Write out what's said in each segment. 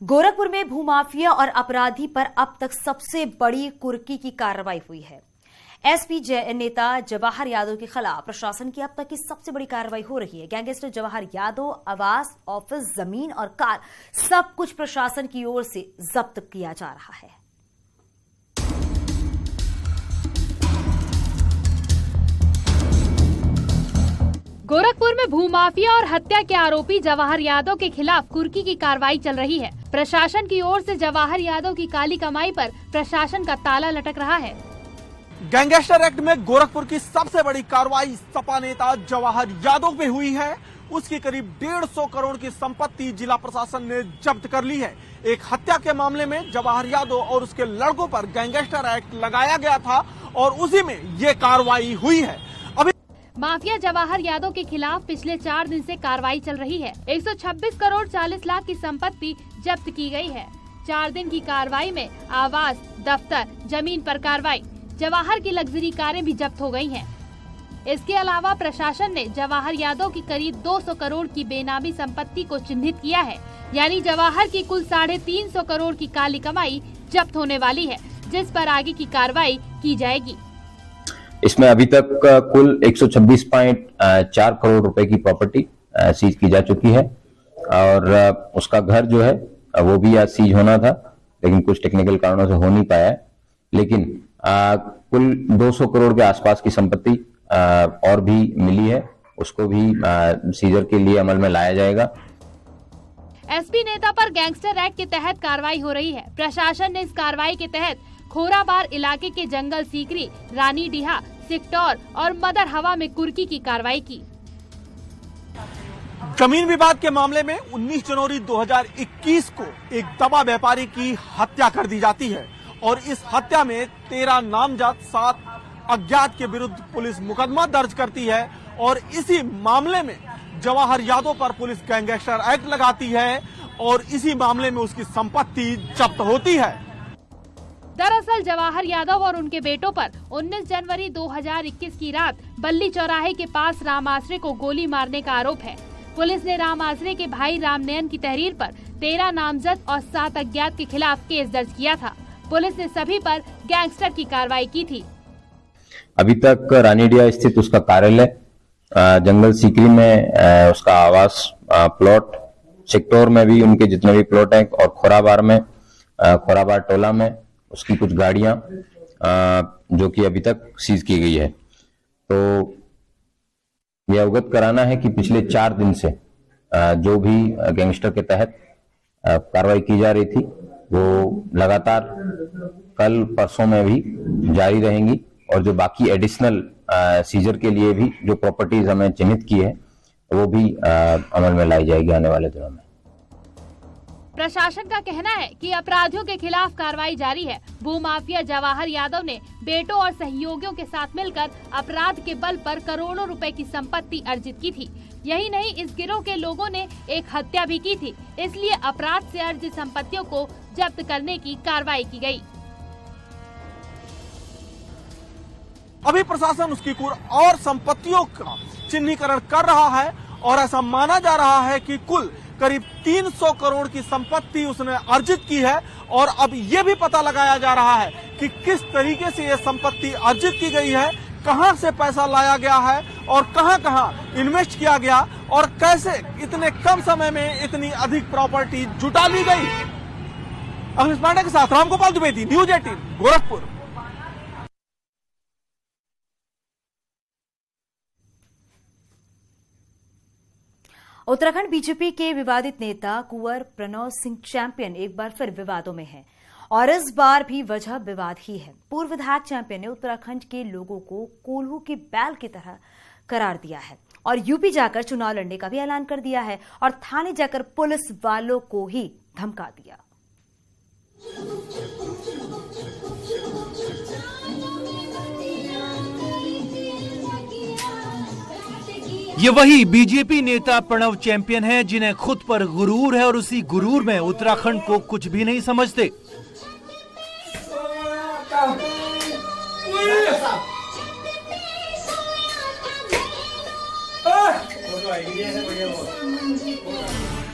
गोरखपुर में भूमाफिया और अपराधी पर अब तक सबसे बड़ी कुर्की की कार्रवाई हुई है। एसपी नेता जवाहर यादव के खिलाफ प्रशासन की अब तक की सबसे बड़ी कार्रवाई हो रही है। गैंगस्टर जवाहर यादव आवास, ऑफिस, जमीन और कार सब कुछ प्रशासन की ओर से जब्त किया जा रहा है। गोरखपुर में भूमाफिया और हत्या के आरोपी जवाहर यादव के खिलाफ कुर्की की कार्रवाई चल रही है। प्रशासन की ओर से जवाहर यादव की काली कमाई पर प्रशासन का ताला लटक रहा है। गैंगस्टर एक्ट में गोरखपुर की सबसे बड़ी कार्रवाई सपा नेता जवाहर यादव पे हुई है। उसकी करीब 150 करोड़ की संपत्ति जिला प्रशासन ने जब्त कर ली है। एक हत्या के मामले में जवाहर यादव और उसके लड़कों पर गैंगस्टर एक्ट लगाया गया था और उसी में ये कार्रवाई हुई है। माफिया जवाहर यादव के खिलाफ पिछले 4 दिन से कार्रवाई चल रही है। 126 करोड़ 40 लाख की संपत्ति जब्त की गई है। 4 दिन की कार्रवाई में आवास, दफ्तर, जमीन पर कार्रवाई, जवाहर की लग्जरी कारें भी जब्त हो गई हैं। इसके अलावा प्रशासन ने जवाहर यादव की करीब 200 करोड़ की बेनामी संपत्ति को चिन्हित किया है। यानी जवाहर की कुल 350 करोड़ की काली कमाई जब्त होने वाली है, जिस पर आगे की कार्रवाई की जाएगी। इसमें अभी तक कुल 126.4 करोड़ रुपए की प्रॉपर्टी सीज की जा चुकी है और उसका घर जो है वो भी आज सीज होना था, लेकिन कुछ टेक्निकल कारणों से हो नहीं पाया है। लेकिन कुल 200 करोड़ के आसपास की संपत्ति और भी मिली है, उसको भी सीजर के लिए अमल में लाया जाएगा। एसपी नेता पर गैंगस्टर एक्ट के तहत कार्रवाई हो रही है। प्रशासन ने इस कार्रवाई के तहत खोराबार इलाके के जंगल सीकरी, रानी डीहा, सिकटौर और मदर हवा में कुर्की की कार्रवाई की। जमीन विवाद के मामले में 19 जनवरी 2021 को एक दवा व्यापारी की हत्या कर दी जाती है और इस हत्या में 13 नामजद 7 अज्ञात के विरुद्ध पुलिस मुकदमा दर्ज करती है और इसी मामले में जवाहर यादव पर पुलिस गैंगस्टर एक्ट लगाती है और इसी मामले में उसकी संपत्ति जब्त होती है। दरअसल जवाहर यादव और उनके बेटों पर 19 जनवरी 2021 की रात बल्ली चौराहे के पास राम आसरे को गोली मारने का आरोप है। पुलिस ने राम आसरे के भाई रामनयन की तहरीर पर 13 नामजद और 7 अज्ञात के खिलाफ केस दर्ज किया था। पुलिस ने सभी पर गैंगस्टर की कार्रवाई की थी। अभी तक रानीडिया स्थित उसका कार्यालय, जंगल सीकरी में उसका आवास प्लॉट, सेक्टोर में भी उनके जितने भी प्लॉट हैं और खोराबार टोला में उसकी कुछ गाड़ियां जो कि अभी तक सीज की गई है। तो यह अवगत कराना है कि पिछले 4 दिन से जो भी गैंगस्टर के तहत कार्रवाई की जा रही थी वो लगातार कल परसों में भी जारी रहेंगी और जो बाकी एडिशनल सीजर के लिए भी जो प्रॉपर्टीज हमें चिन्हित की है वो भी अमल में लाई जाएगी आने वाले दिनों में। प्रशासन का कहना है कि अपराधियों के खिलाफ कार्रवाई जारी है। भूमाफिया जवाहर यादव ने बेटों और सहयोगियों के साथ मिलकर अपराध के बल पर करोड़ों रुपए की संपत्ति अर्जित की थी। यही नहीं, इस गिरोह के लोगों ने एक हत्या भी की थी, इसलिए अपराध से अर्जित संपत्तियों को जब्त करने की कार्रवाई की गई। अभी प्रशासन उसकी कुल और संपत्तियों का चिन्हीकरण कर रहा है और ऐसा माना जा रहा है कि कुल करीब 300 करोड़ की संपत्ति उसने अर्जित की है और अब यह भी पता लगाया जा रहा है कि किस तरीके से यह संपत्ति अर्जित की गई है, कहां से पैसा लाया गया है और कहां-कहां इन्वेस्ट किया गया और कैसे इतने कम समय में इतनी अधिक प्रॉपर्टी जुटा ली गई। अखिलेश पांडे के साथ रामगोपाल द्विवेदी, न्यूज 18, गोरखपुर। उत्तराखंड बीजेपी के विवादित नेता कुंवर प्रणव सिंह चैंपियन एक बार फिर विवादों में हैं और इस बार भी वजह विवाद ही है। पूर्व विधायक चैंपियन ने उत्तराखंड के लोगों को कोल्हू की बैल की तरह करार दिया है और यूपी जाकर चुनाव लड़ने का भी ऐलान कर दिया है और थाने जाकर पुलिस वालों को ही धमका दिया। ये वही बीजेपी नेता प्रणव चैंपियन है जिन्हें खुद पर गुरूर है और उसी गुरूर में उत्तराखंड को कुछ भी नहीं समझते।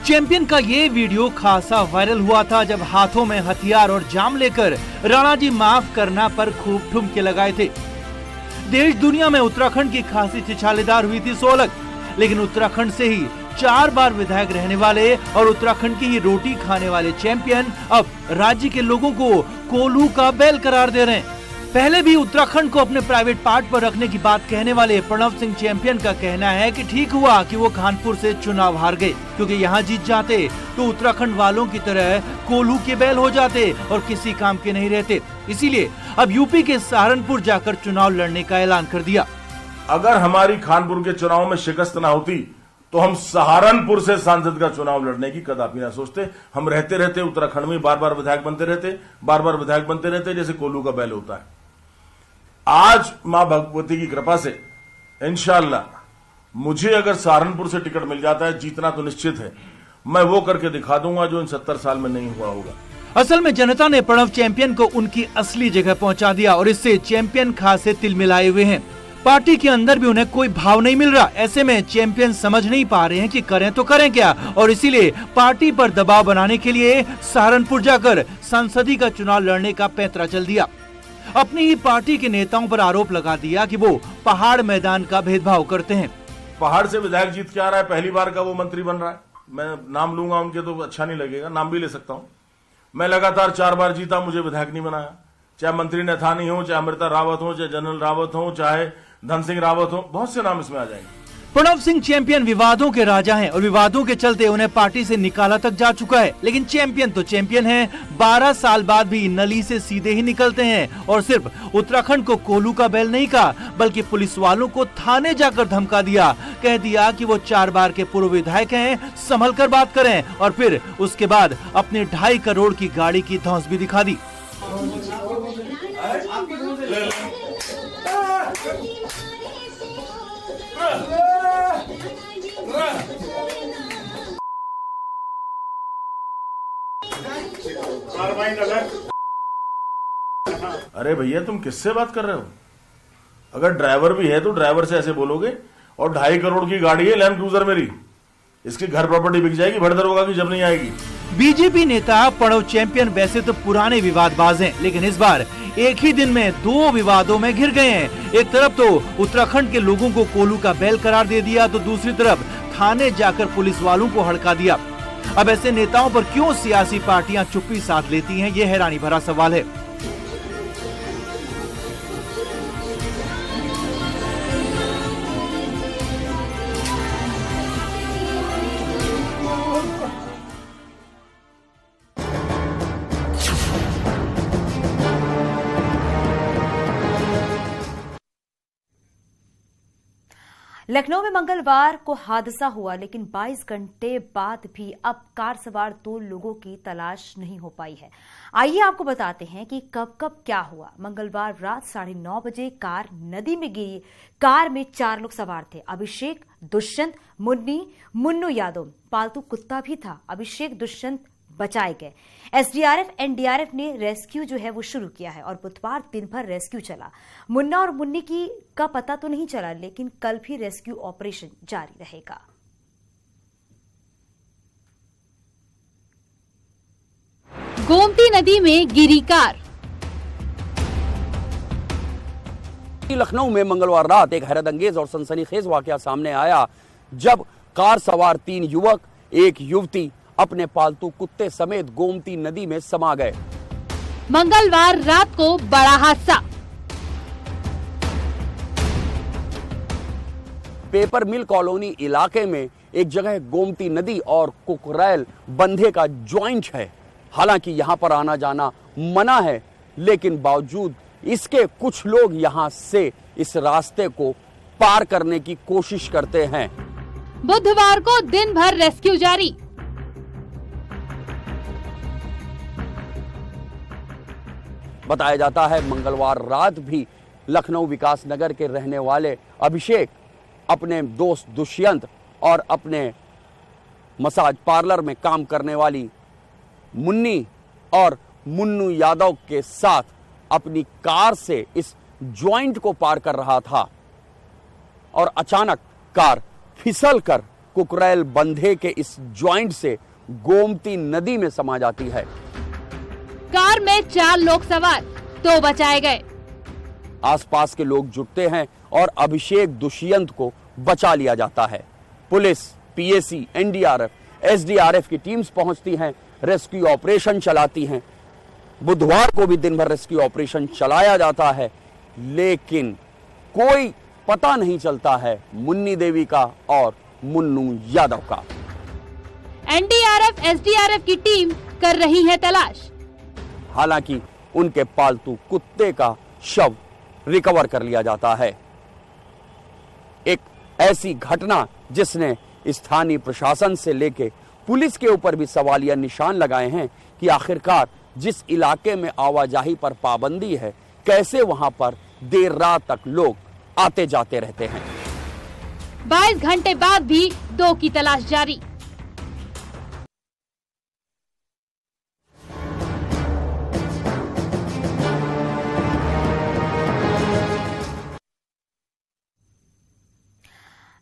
चैंपियन का ये वीडियो खासा वायरल हुआ था जब हाथों में हथियार और जाम लेकर राणा जी माफ करना पर खूब ठुमके लगाए थे। देश दुनिया में उत्तराखंड की खासी छिछालेदार हुई थी सोलग, लेकिन उत्तराखंड से ही 4 बार विधायक रहने वाले और उत्तराखंड की ही रोटी खाने वाले चैंपियन अब राज्य के लोगों को कोल्हू का बैल करार दे रहे हैं। पहले भी उत्तराखंड को अपने प्राइवेट पार्ट पर रखने की बात कहने वाले प्रणव सिंह चैंपियन का कहना है कि ठीक हुआ कि वो कानपुर से चुनाव हार गए, क्योंकि यहाँ जीत जाते तो उत्तराखंड वालों की तरह कोल्हू के बैल हो जाते और किसी काम के नहीं रहते। इसीलिए अब यूपी के सहारनपुर जाकर चुनाव लड़ने का ऐलान कर दिया। अगर हमारी कानपुर के चुनाव में शिकस्त न होती तो हम सहारनपुर से सांसद का चुनाव लड़ने की कदापि ना सोचते। हम रहते रहते उत्तराखंड में बार बार विधायक बनते रहते, जैसे कोल्हू का बैल होता है। आज मां भगवती की कृपा से इंशाअल्लाह मुझे अगर सहारनपुर से टिकट मिल जाता है, जीतना तो निश्चित है, मैं वो करके दिखा दूंगा जो इन 70 साल में नहीं हुआ होगा। असल में जनता ने प्रणव चैंपियन को उनकी असली जगह पहुंचा दिया और इससे चैंपियन खासे तिल मिलाए हुए हैं। पार्टी के अंदर भी उन्हें कोई भाव नहीं मिल रहा। ऐसे में चैंपियन समझ नहीं पा रहे हैं कि करें तो करें क्या, और इसीलिए पार्टी पर दबाव बनाने के लिए सहारनपुर जाकर संसदीय का चुनाव लड़ने का पैंतरा चल दिया। अपनी ही पार्टी के नेताओं पर आरोप लगा दिया कि वो पहाड़ मैदान का भेदभाव करते हैं। पहाड़ से विधायक जीत के आ रहा है, पहली बार का वो मंत्री बन रहा है। मैं नाम लूंगा उनके तो अच्छा नहीं लगेगा, नाम भी ले सकता हूं। मैं लगातार 4 बार जीता, मुझे विधायक नहीं बनाया। चाहे मंत्री नथानी हो, चाहे अमृता रावत हो, चाहे जनरल रावत हो, चाहे धन सिंह रावत हो, बहुत से नाम इसमें आ जाएंगे। प्रणव सिंह चैंपियन विवादों के राजा हैं और विवादों के चलते उन्हें पार्टी से निकाला तक जा चुका है। लेकिन चैंपियन तो चैंपियन है, 12 साल बाद भी नली से सीधे ही निकलते हैं और सिर्फ उत्तराखंड को कोल्हू का बैल नहीं कहा, बल्कि पुलिस वालों को थाने जाकर धमका दिया। कह दिया कि वो 4 बार के पूर्व विधायक हैं, संभल कर बात करें, और फिर उसके बाद अपने 2.5 करोड़ की गाड़ी की धौंस भी दिखा दी। अरे भैया तुम किससे बात कर रहे हो? अगर ड्राइवर भी है तो ड्राइवर से ऐसे बोलोगे। और 2.5 करोड़ की गाड़ी है लैंड क्रूजर मेरी, इसकी घर प्रॉपर्टी बिक जाएगी, भड़ दरोगा की जब नहीं आएगी। बीजेपी नेता प्रणव चैंपियन वैसे तो पुराने विवादबाज हैं, लेकिन इस बार एक ही दिन में 2 विवादों में घिर गए हैं। एक तरफ तो उत्तराखंड के लोगों को कोल्हू का बैल करार दे दिया, तो दूसरी तरफ थाने जाकर पुलिस वालों को हड़का दिया। अब ऐसे नेताओं पर क्यों सियासी पार्टियां चुप्पी साध लेती हैं, ये हैरानी भरा सवाल है। लखनऊ में मंगलवार को हादसा हुआ, लेकिन 22 घंटे बाद भी अब कार सवार 2 लोगों की तलाश नहीं हो पाई है। आइए आपको बताते हैं कि कब कब क्या हुआ। मंगलवार रात 9:30 बजे कार नदी में गिरी। कार में 4 लोग सवार थे। अभिषेक, दुष्यंत, मुन्नू यादव, पालतू कुत्ता भी था। अभिषेक, दुष्यंत बचाए गए। एसडीआरएफ एनडीआरएफ ने रेस्क्यू जो है वो शुरू किया है और बुधवार दिन भर रेस्क्यू चला। मुन्ना और मुन्नी का पता तो नहीं चला, लेकिन कल भी रेस्क्यू ऑपरेशन जारी रहेगा। गोमती नदी में गिरी कार। लखनऊ में मंगलवार रात एक हैरतअंगेज और सनसनीखेज वाकया सामने आया, जब कार सवार 3 युवक, एक युवती अपने पालतू कुत्ते समेत गोमती नदी में समा गए। मंगलवार रात को बड़ा हादसा। पेपर मिल कॉलोनी इलाके में एक जगह गोमती नदी और कुकरैल बंधे का ज्वाइंट है। हालांकि यहां पर आना जाना मना है, लेकिन बावजूद इसके कुछ लोग यहां से इस रास्ते को पार करने की कोशिश करते हैं। बुधवार को दिन भर रेस्क्यू जारी। बताया जाता है मंगलवार रात भी लखनऊ विकास नगर के रहने वाले अभिषेक अपने दोस्त दुष्यंत और अपने मसाज पार्लर में काम करने वाली मुन्नी और मुन्नू यादव के साथ अपनी कार से इस ज्वाइंट को पार कर रहा था और अचानक कार फिसलकर कुकरेल बंधे के इस ज्वाइंट से गोमती नदी में समा जाती है। कार में 4 लोग सवार तो बचाए गए। आसपास के लोग जुटते हैं और अभिषेक दुष्यंत को बचा लिया जाता है। पुलिस, पीएसी, एनडीआरएफ, एसडीआरएफ की टीम्स पहुंचती हैं, रेस्क्यू ऑपरेशन चलाती हैं। बुधवार को भी दिन भर रेस्क्यू ऑपरेशन चलाया जाता है, लेकिन कोई पता नहीं चलता है मुन्नी देवी का और मुन्नू यादव का। एनडीआरएफ, एसडीआरएफ की टीम कर रही है तलाश। हालांकि उनके पालतू कुत्ते का शव रिकवर कर लिया जाता है। एक ऐसी घटना जिसने स्थानीय प्रशासन से लेकर पुलिस के ऊपर भी सवालिया निशान लगाए हैं कि आखिरकार जिस इलाके में आवाजाही पर पाबंदी है, कैसे वहां पर देर रात तक लोग आते जाते रहते हैं। 22 घंटे बाद भी 2 की तलाश जारी।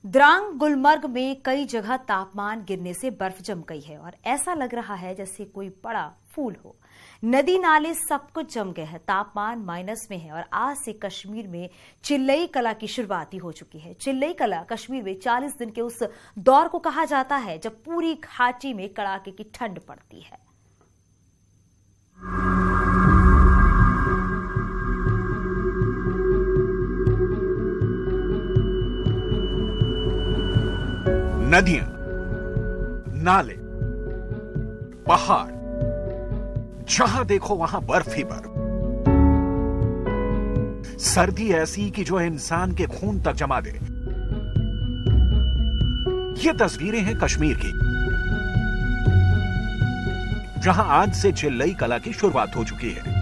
द्रांग गुलमर्ग में कई जगह तापमान गिरने से बर्फ जम गई है और ऐसा लग रहा है जैसे कोई बड़ा फूल हो। नदी नाले सब कुछ जम गए हैं, तापमान माइनस में है और आज से कश्मीर में चिल्लई कला की शुरुआत हो चुकी है। चिल्लई कला कश्मीर में 40 दिन के उस दौर को कहा जाता है जब पूरी घाटी में कड़ाके की ठंड पड़ती है। नदियां, नाले, पहाड़, जहां देखो वहां बर्फ ही बर्फ। सर्दी ऐसी कि जो इंसान के खून तक जमा दे। ये तस्वीरें हैं कश्मीर की, जहां आज से चिल्लई कला की शुरुआत हो चुकी है।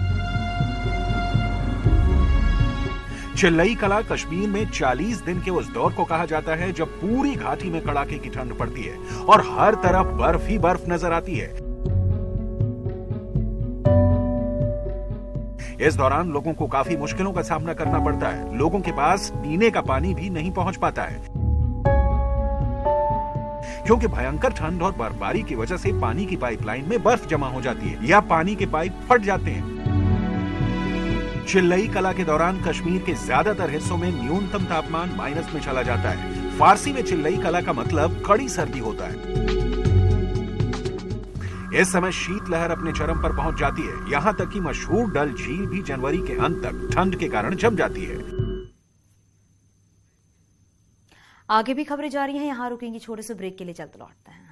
चिल्लई कला कश्मीर में 40 दिन के उस दौर को कहा जाता है जब पूरी घाटी में कड़ाके की ठंड पड़ती है और हर तरफ बर्फ ही बर्फ नजर आती है। इस दौरान लोगों को काफी मुश्किलों का सामना करना पड़ता है। लोगों के पास पीने का पानी भी नहीं पहुंच पाता है, क्योंकि भयंकर ठंड और बर्फबारी की वजह से पानी की पाइपलाइन में बर्फ जमा हो जाती है या पानी के पाइप फट जाते हैं। चिल्लई कला के दौरान कश्मीर के ज्यादातर हिस्सों में न्यूनतम तापमान माइनस में चला जाता है। फारसी में चिल्लई कला का मतलब कड़ी सर्दी होता है। इस समय शीतलहर अपने चरम पर पहुंच जाती है, यहां तक कि मशहूर डल झील भी जनवरी के अंत तक ठंड के कारण जम जाती है। आगे भी खबरें जारी हैं, यहां रुकेंगे, छोटे से ब्रेक के लिए जल्द लौटते हैं।